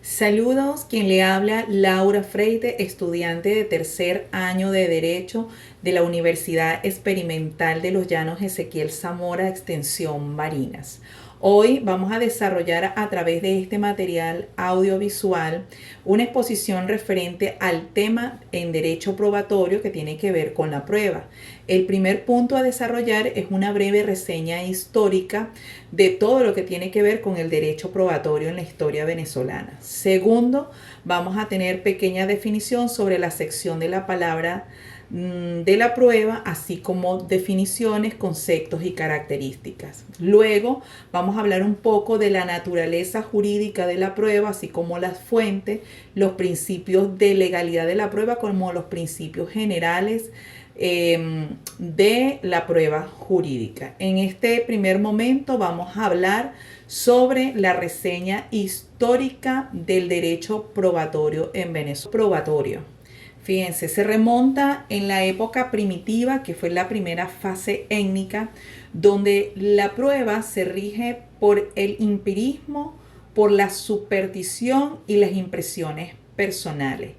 Saludos, quien le habla Laura Freite, estudiante de tercer año de Derecho de la Universidad Experimental de los Llanos Ezequiel Zamora, Extensión Barinas. Hoy vamos a desarrollar a través de este material audiovisual una exposición referente al tema en derecho probatorio que tiene que ver con la prueba. El primer punto a desarrollar es una breve reseña histórica de todo lo que tiene que ver con el derecho probatorio en la historia venezolana. Segundo, vamos a tener pequeña definición sobre la sección de la palabra de la prueba, así como definiciones, conceptos y características. Luego vamos a hablar un poco de la naturaleza jurídica de la prueba, así como las fuentes, los principios de legalidad de la prueba, como los principios generales de la prueba jurídica. En este primer momento vamos a hablar sobre la reseña histórica del derecho probatorio en Venezuela. Probatorio. Fíjense, se remonta en la época primitiva, que fue la primera fase étnica, donde la prueba se rige por el empirismo, por la superstición y las impresiones personales.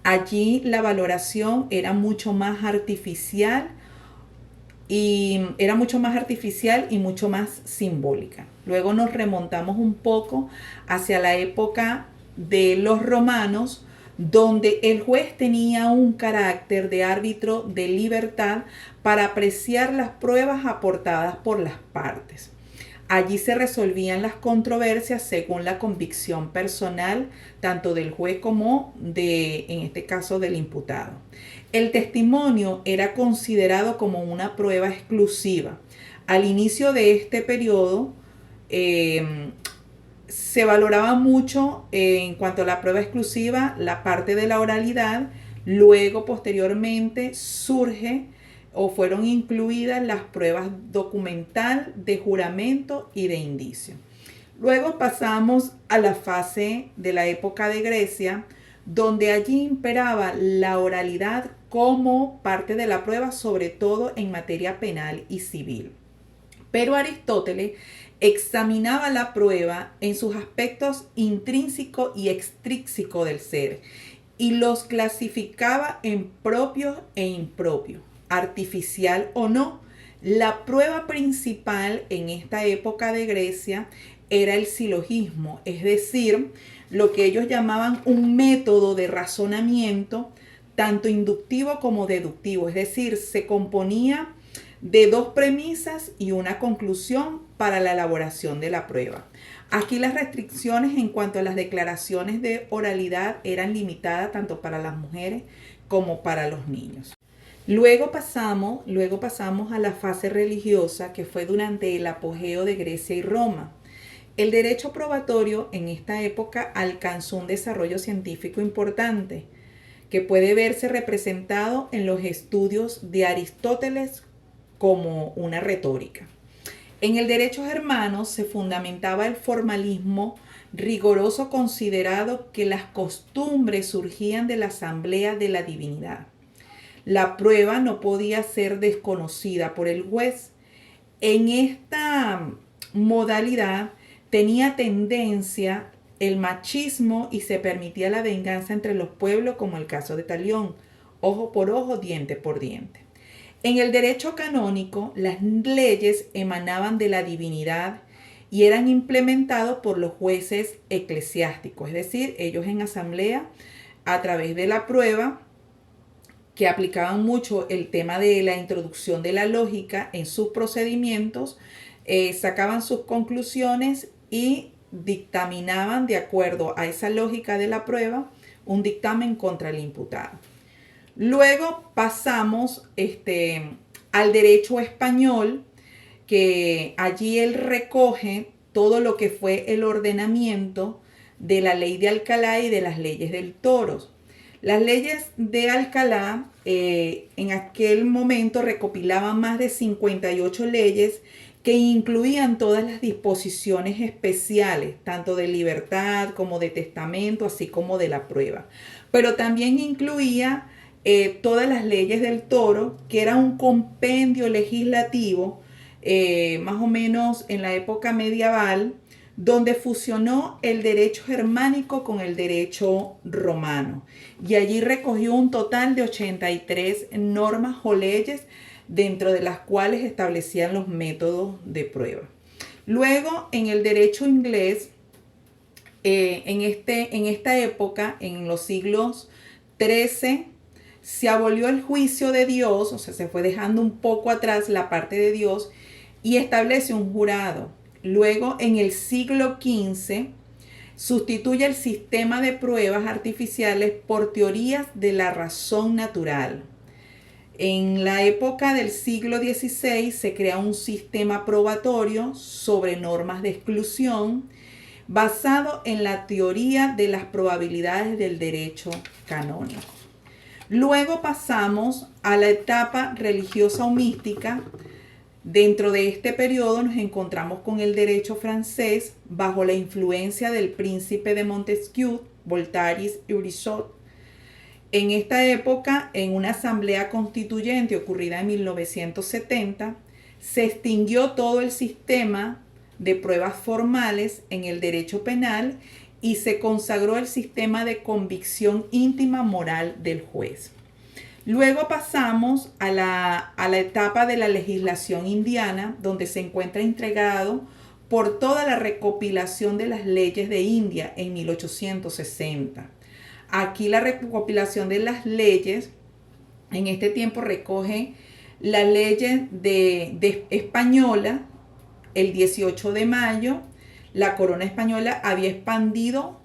Allí la valoración era mucho más artificial y mucho más simbólica. Luego nos remontamos un poco hacia la época de los romanos, donde el juez tenía un carácter de árbitro de libertad para apreciar las pruebas aportadas por las partes. Allí se resolvían las controversias según la convicción personal, tanto del juez como en este caso, del imputado. El testimonio era considerado como una prueba exclusiva. Al inicio de este periodo, se valoraba mucho en cuanto a la prueba exclusiva la parte de la oralidad. Luego, posteriormente, surge o fueron incluidas las pruebas documental, de juramento y de indicio. Luego pasamos a la fase de la época de Grecia, donde allí imperaba la oralidad como parte de la prueba, sobre todo en materia penal y civil. Pero Aristóteles examinaba la prueba en sus aspectos intrínseco y extrínseco del ser y los clasificaba en propios e impropios, artificial o no. La prueba principal en esta época de Grecia era el silogismo, es decir, lo que ellos llamaban un método de razonamiento, tanto inductivo como deductivo, es decir, se componía de dos premisas y una conclusión para la elaboración de la prueba. Aquí las restricciones en cuanto a las declaraciones de oralidad eran limitadas tanto para las mujeres como para los niños. Luego pasamos a la fase religiosa, que fue durante el apogeo de Grecia y Roma. El derecho probatorio en esta época alcanzó un desarrollo científico importante, que puede verse representado en los estudios de Aristóteles como una retórica. En el derecho germano se fundamentaba el formalismo riguroso, considerado que las costumbres surgían de la asamblea de la divinidad. La prueba no podía ser desconocida por el juez. En esta modalidad tenía tendencia el machismo y se permitía la venganza entre los pueblos, como el caso de Talión, ojo por ojo, diente por diente. En el derecho canónico, las leyes emanaban de la divinidad y eran implementados por los jueces eclesiásticos, es decir, ellos en asamblea, a través de la prueba, que aplicaban mucho el tema de la introducción de la lógica en sus procedimientos, sacaban sus conclusiones y dictaminaban de acuerdo a esa lógica de la prueba un dictamen contra el imputado. Luego pasamos al derecho español, que allí él recoge todo lo que fue el ordenamiento de la ley de Alcalá y de las leyes del Toro. Las leyes de Alcalá en aquel momento recopilaban más de 58 leyes que incluían todas las disposiciones especiales, tanto de libertad como de testamento, así como de la prueba. Pero también incluía todas las leyes del Toro, que era un compendio legislativo, más o menos en la época medieval, donde fusionó el derecho germánico con el derecho romano. Y allí recogió un total de 83 normas o leyes, dentro de las cuales establecían los métodos de prueba. Luego, en el derecho inglés, en esta época, en los siglos XIII, se abolió el juicio de Dios, o sea, se fue dejando un poco atrás la parte de Dios y establece un jurado. Luego, en el siglo XV, sustituye el sistema de pruebas artificiales por teorías de la razón natural. En la época del siglo XVI se crea un sistema probatorio sobre normas de exclusión basado en la teoría de las probabilidades del derecho canónico. Luego pasamos a la etapa religiosa o mística. Dentro de este periodo nos encontramos con el derecho francés bajo la influencia del príncipe de Montesquieu, Voltaire y Brissot. En esta época, en una asamblea constituyente ocurrida en 1970, se extinguió todo el sistema de pruebas formales en el derecho penal y se consagró el sistema de convicción íntima moral del juez. Luego pasamos a la etapa de la legislación indiana, donde se encuentra integrado por toda la recopilación de las leyes de India en 1860. Aquí la recopilación de las leyes en este tiempo recoge las leyes de española. El 18 de mayo, la corona española había expandido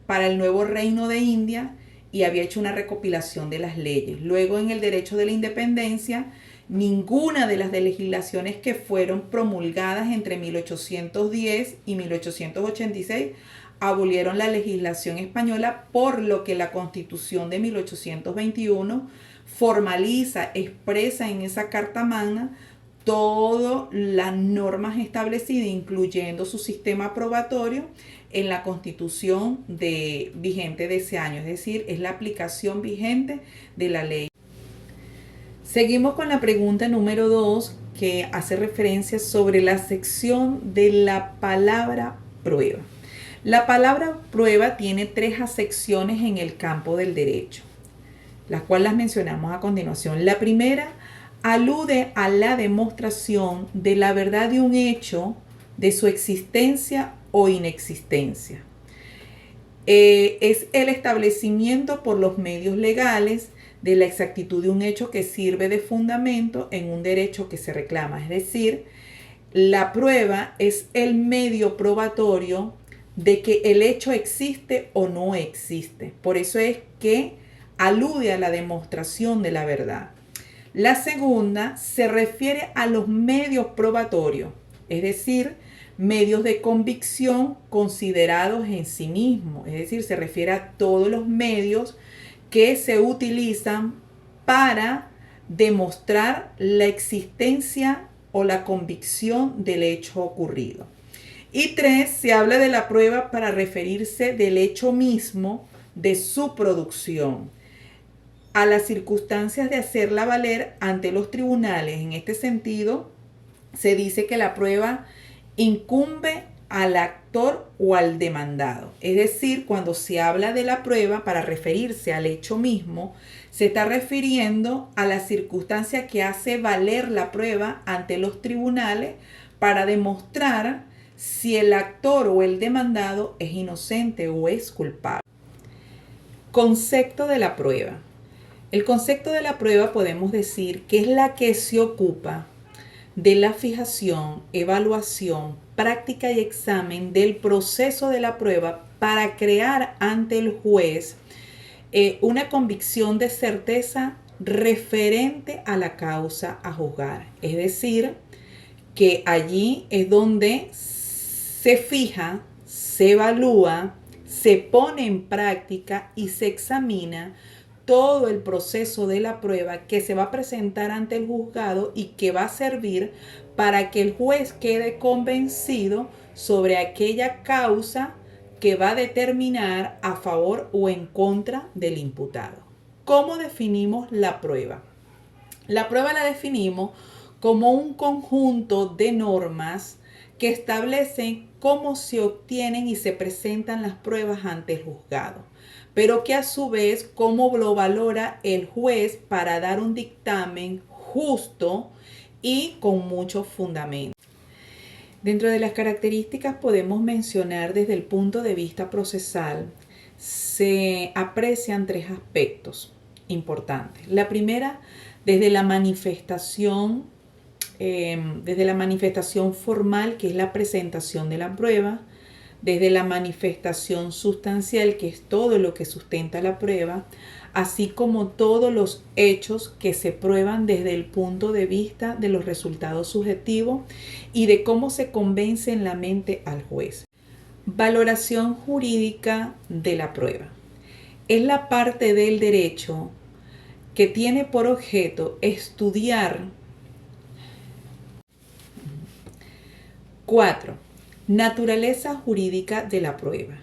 para el nuevo reino de India y había hecho una recopilación de las leyes. Luego, en el derecho de la independencia, ninguna de las legislaciones que fueron promulgadas entre 1810 y 1886 abolieron la legislación española, por lo que la Constitución de 1821 formaliza, expresa en esa Carta Magna todas las normas establecidas, incluyendo su sistema probatorio, en la Constitución vigente de ese año. Es decir, es la aplicación vigente de la ley. Seguimos con la pregunta número 2, que hace referencia sobre la sección de la palabra prueba. La palabra prueba tiene 3 acepciones en el campo del derecho, las cuales las mencionamos a continuación. La primera alude a la demostración de la verdad de un hecho, de su existencia o inexistencia. Es el establecimiento por los medios legales de la exactitud de un hecho que sirve de fundamento en un derecho que se reclama. Es decir, la prueba es el medio probatorio de que el hecho existe o no existe. Por eso es que alude a la demostración de la verdad. La segunda se refiere a los medios probatorios, es decir, medios de convicción considerados en sí mismos. Es decir, se refiere a todos los medios que se utilizan para demostrar la existencia o la convicción del hecho ocurrido. Y 3, se habla de la prueba para referirse del hecho mismo, de su producción, a las circunstancias de hacerla valer ante los tribunales. En este sentido, se dice que la prueba incumbe al actor o al demandado. Es decir, cuando se habla de la prueba para referirse al hecho mismo, se está refiriendo a la circunstancia que hace valer la prueba ante los tribunales para demostrar si el actor o el demandado es inocente o es culpable. Concepto de la prueba. El concepto de la prueba podemos decir que es la que se ocupa de la fijación, evaluación, práctica y examen del proceso de la prueba para crear ante el juez una convicción de certeza referente a la causa a juzgar. Es decir, que allí es donde se fija, se evalúa, se pone en práctica y se examina todo el proceso de la prueba que se va a presentar ante el juzgado y que va a servir para que el juez quede convencido sobre aquella causa que va a determinar a favor o en contra del imputado. ¿Cómo definimos la prueba? La prueba la definimos como un conjunto de normas que establecen cómo se obtienen y se presentan las pruebas ante el juzgado, pero que a su vez cómo lo valora el juez para dar un dictamen justo y con mucho fundamento. Dentro de las características podemos mencionar desde el punto de vista procesal, se aprecian tres aspectos importantes. La primera, desde la manifestación formal, que es la presentación de la prueba, desde la manifestación sustancial, que es todo lo que sustenta la prueba, así como todos los hechos que se prueban desde el punto de vista de los resultados subjetivos y de cómo se convence en la mente al juez. Valoración jurídica de la prueba. Es la parte del derecho que tiene por objeto estudiar. 4. Naturaleza jurídica de la prueba.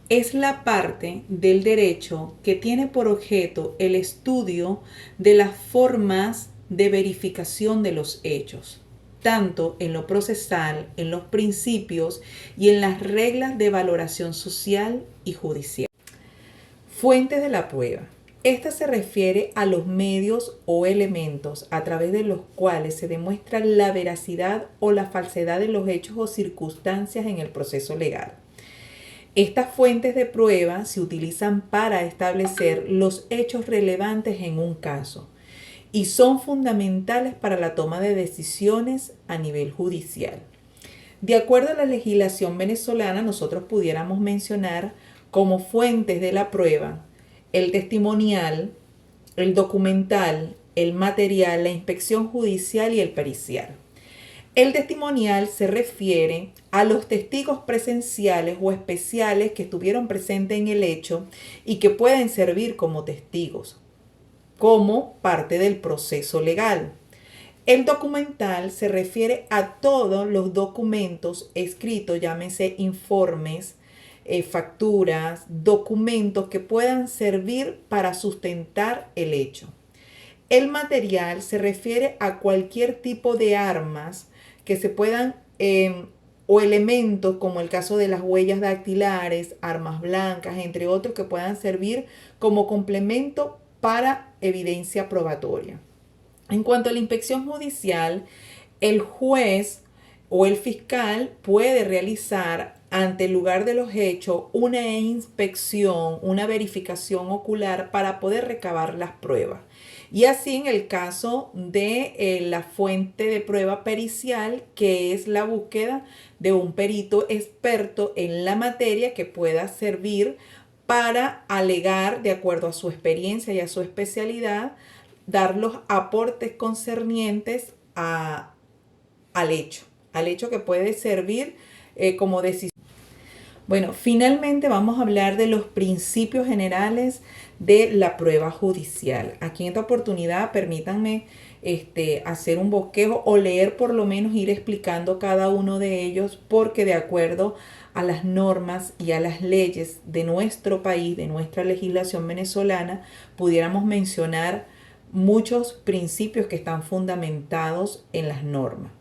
Es la parte del derecho que tiene por objeto el estudio de las formas de verificación de los hechos, tanto en lo procesal, en los principios y en las reglas de valoración social y judicial. Fuentes de la prueba. Esta se refiere a los medios o elementos a través de los cuales se demuestra la veracidad o la falsedad de los hechos o circunstancias en el proceso legal. Estas fuentes de prueba se utilizan para establecer los hechos relevantes en un caso y son fundamentales para la toma de decisiones a nivel judicial. De acuerdo a la legislación venezolana, nosotros pudiéramos mencionar como fuentes de la prueba el testimonial, el documental, el material, la inspección judicial y el pericial. El testimonial se refiere a los testigos presenciales o especiales que estuvieron presentes en el hecho y que pueden servir como testigos, como parte del proceso legal. El documental se refiere a todos los documentos escritos, llámese informes, facturas, documentos que puedan servir para sustentar el hecho. El material se refiere a cualquier tipo de armas que se puedan o elementos como el caso de las huellas dactilares, armas blancas, entre otros que puedan servir como complemento para evidencia probatoria. En cuanto a la inspección judicial, el juez o el fiscal puede realizar ante el lugar de los hechos una inspección, una verificación ocular para poder recabar las pruebas. Y así en el caso de la fuente de prueba pericial, que es la búsqueda de un perito experto en la materia que pueda servir para alegar, de acuerdo a su experiencia y a su especialidad, dar los aportes concernientes al hecho que puede servir como decisión. Bueno, finalmente vamos a hablar de los principios generales de la prueba judicial. Aquí en esta oportunidad permítanme hacer un bosquejo o leer, por lo menos ir explicando cada uno de ellos, porque de acuerdo a las normas y a las leyes de nuestro país, de nuestra legislación venezolana, pudiéramos mencionar muchos principios que están fundamentados en las normas.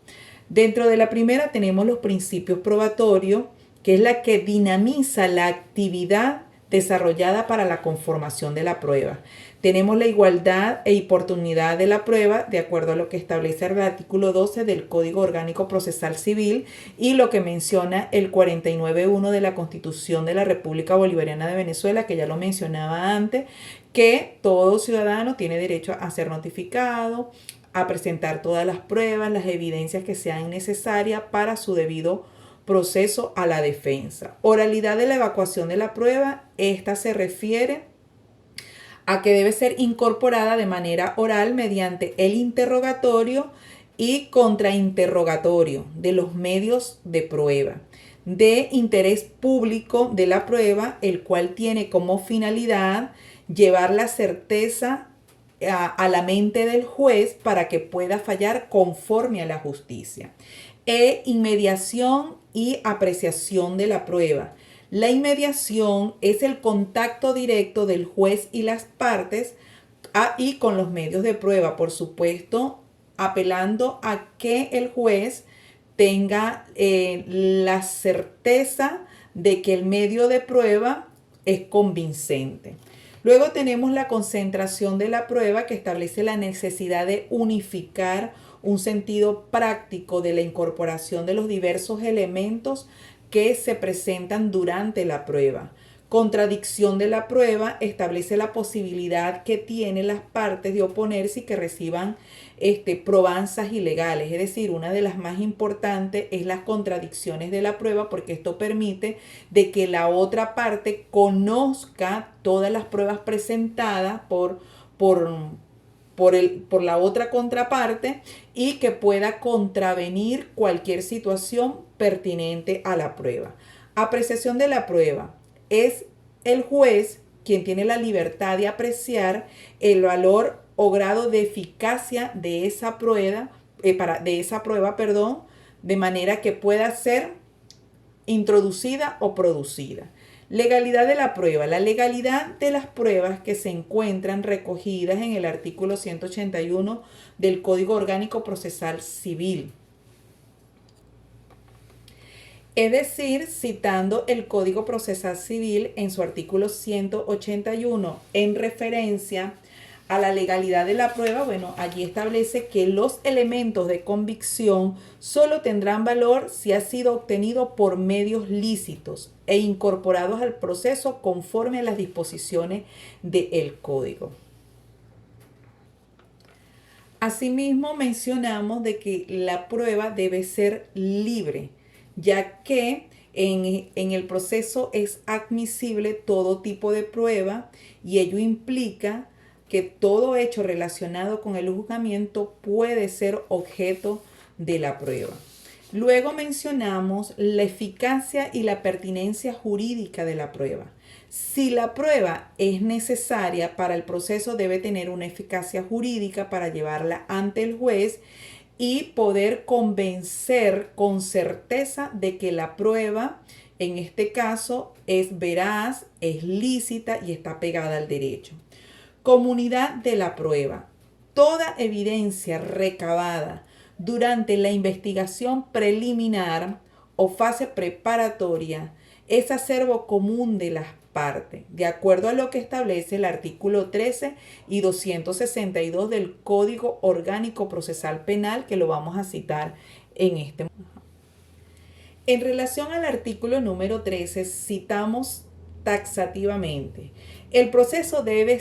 Dentro de la primera tenemos los principios probatorios, que es la que dinamiza la actividad desarrollada para la conformación de la prueba. Tenemos la igualdad e oportunidad de la prueba, de acuerdo a lo que establece el artículo 12 del Código Orgánico Procesal Civil y lo que menciona el 49.1 de la Constitución de la República Bolivariana de Venezuela, que ya lo mencionaba antes, que todo ciudadano tiene derecho a ser notificado, a presentar todas las pruebas, las evidencias que sean necesarias para su debido proceso a la defensa. Oralidad de la evacuación de la prueba. Esta se refiere a que debe ser incorporada de manera oral mediante el interrogatorio y contrainterrogatorio de los medios de prueba de interés público de la prueba, el cual tiene como finalidad llevar la certeza a la mente del juez para que pueda fallar conforme a la justicia. Inmediación y apreciación de la prueba. La inmediación es el contacto directo del juez y las partes y con los medios de prueba, por supuesto, apelando a que el juez tenga la certeza de que el medio de prueba es convincente. Luego tenemos la concentración de la prueba, que establece la necesidad de unificar un sentido práctico de la incorporación de los diversos elementos que se presentan durante la prueba. Contradicción de la prueba establece la posibilidad que tienen las partes de oponerse y que reciban probanzas ilegales. Es decir, una de las más importantes es las contradicciones de la prueba, porque esto permite de que la otra parte conozca todas las pruebas presentadas por la otra contraparte y que pueda contravenir cualquier situación pertinente a la prueba. Apreciación de la prueba. Es el juez quien tiene la libertad de apreciar el valor o grado de eficacia de esa prueba, de manera que pueda ser introducida o producida. Legalidad de la prueba. La legalidad de las pruebas que se encuentran recogidas en el artículo 181 del Código Orgánico Procesal Civil. Es decir, citando el Código Procesal Civil en su artículo 181 en referencia a la legalidad de la prueba, bueno, allí establece que los elementos de convicción solo tendrán valor si ha sido obtenido por medios lícitos e incorporados al proceso conforme a las disposiciones del Código. Asimismo, mencionamos de que la prueba debe ser libre, ya que en el proceso es admisible todo tipo de prueba y ello implica que todo hecho relacionado con el juzgamiento puede ser objeto de la prueba. Luego mencionamos la eficacia y la pertinencia jurídica de la prueba. Si la prueba es necesaria para el proceso, debe tener una eficacia jurídica para llevarla ante el juez y poder convencer con certeza de que la prueba, en este caso, es veraz, es lícita y está pegada al derecho. Comunidad de la prueba. Toda evidencia recabada durante la investigación preliminar o fase preparatoria es acervo común de las partes, de acuerdo a lo que establece el artículo 13 y 262 del Código Orgánico Procesal Penal, que lo vamos a citar en este momento. En relación al artículo número 13, citamos taxativamente: el proceso debe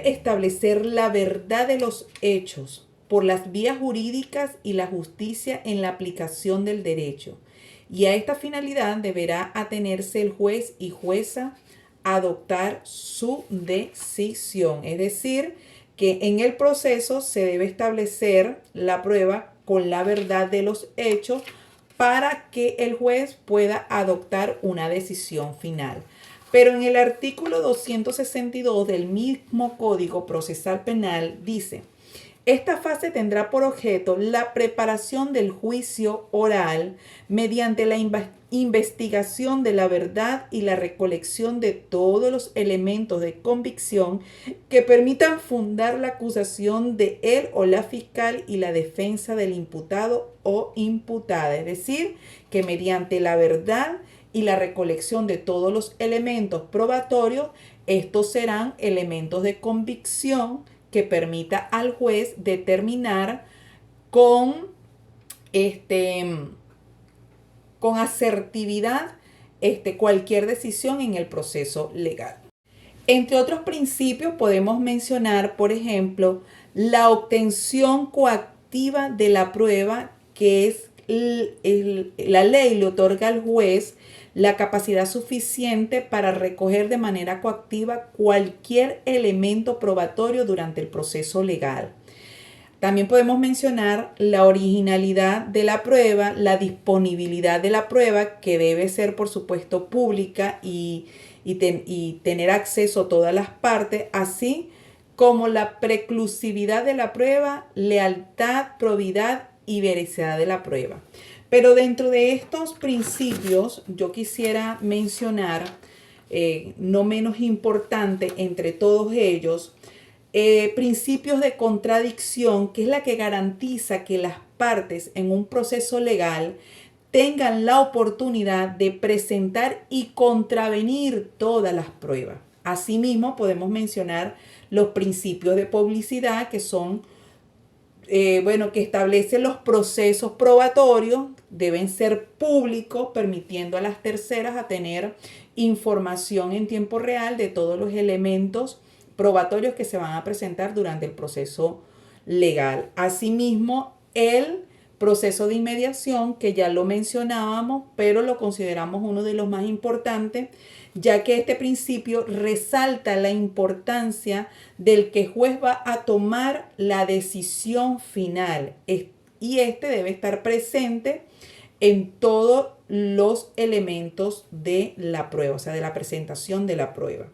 establecer la verdad de los hechos por las vías jurídicas y la justicia en la aplicación del derecho. Y a esta finalidad deberá atenerse el juez y jueza a adoptar su decisión. Es decir, que en el proceso se debe establecer la prueba con la verdad de los hechos para que el juez pueda adoptar una decisión final. Pero en el artículo 262 del mismo Código Procesal Penal dice: esta fase tendrá por objeto la preparación del juicio oral mediante la investigación de la verdad y la recolección de todos los elementos de convicción que permitan fundar la acusación de él o la fiscal y la defensa del imputado o imputada. Es decir, que mediante la verdad y la recolección de todos los elementos probatorios, estos serán elementos de convicción que permita al juez determinar con asertividad cualquier decisión en el proceso legal. Entre otros principios podemos mencionar, por ejemplo, la obtención coactiva de la prueba, que es la ley le otorga al juez la capacidad suficiente para recoger de manera coactiva cualquier elemento probatorio durante el proceso legal. También podemos mencionar la originalidad de la prueba, la disponibilidad de la prueba, que debe ser, por supuesto, pública y tener acceso a todas las partes, así como la preclusividad de la prueba, lealtad, probidad y veracidad de la prueba. Pero dentro de estos principios yo quisiera mencionar, no menos importante entre todos ellos, principios de contradicción, que es la que garantiza que las partes en un proceso legal tengan la oportunidad de presentar y contravenir todas las pruebas. Asimismo, podemos mencionar los principios de publicidad, que son, que establecen los procesos probatorios, deben ser públicos, permitiendo a las terceras a tener información en tiempo real de todos los elementos probatorios que se van a presentar durante el proceso legal. Asimismo, el proceso de inmediación, que ya lo mencionábamos, pero lo consideramos uno de los más importantes, ya que este principio resalta la importancia del que el juez va a tomar la decisión final, y este debe estar presente en todos los elementos de la prueba, o sea, de la presentación de la prueba.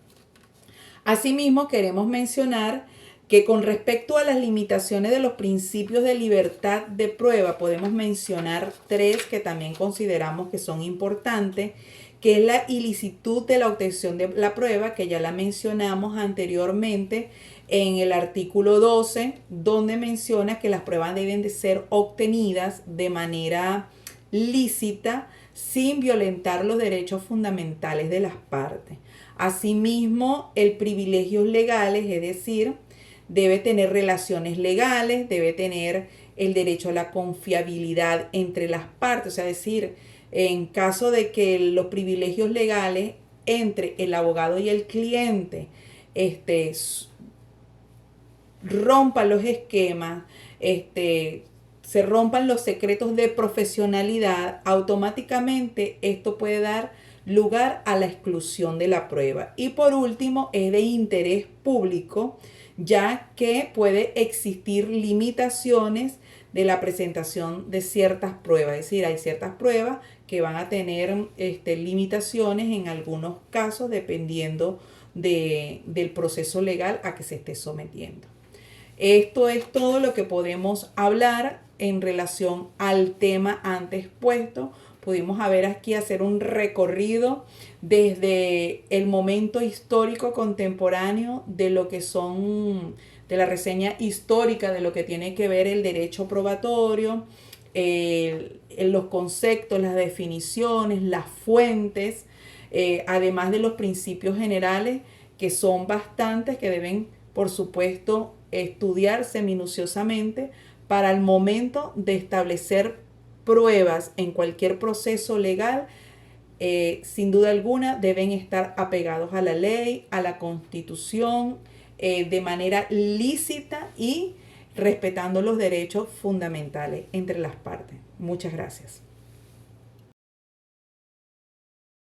Asimismo, queremos mencionar que con respecto a las limitaciones de los principios de libertad de prueba, podemos mencionar 3 que también consideramos que son importantes, que es la ilicitud de la obtención de la prueba, que ya la mencionamos anteriormente en el artículo 12, donde menciona que las pruebas deben de ser obtenidas de manera lícita, sin violentar los derechos fundamentales de las partes. Asimismo, el privilegios legales, es decir, debe tener relaciones legales, debe tener el derecho a la confiabilidad entre las partes, o sea, decir, en caso de que los privilegios legales entre el abogado y el cliente rompan los esquemas, se rompan los secretos de profesionalidad, automáticamente esto puede dar lugar a la exclusión de la prueba. Y por último, es de interés público, ya que puede existir limitaciones de la presentación de ciertas pruebas. Es decir, hay ciertas pruebas que van a tener limitaciones en algunos casos, dependiendo del proceso legal a que se esté sometiendo. Esto es todo lo que podemos hablar en relación al tema antes puesto. Pudimos hacer un recorrido desde el momento histórico contemporáneo de lo que son, de la reseña histórica de lo que tiene que ver el derecho probatorio, los conceptos, las definiciones, las fuentes, además de los principios generales, que son bastantes, que deben, por supuesto, estudiarse minuciosamente para el momento de establecer pruebas en cualquier proceso legal. Sin duda alguna deben estar apegados a la ley, a la Constitución, de manera lícita y respetando los derechos fundamentales entre las partes. Muchas gracias.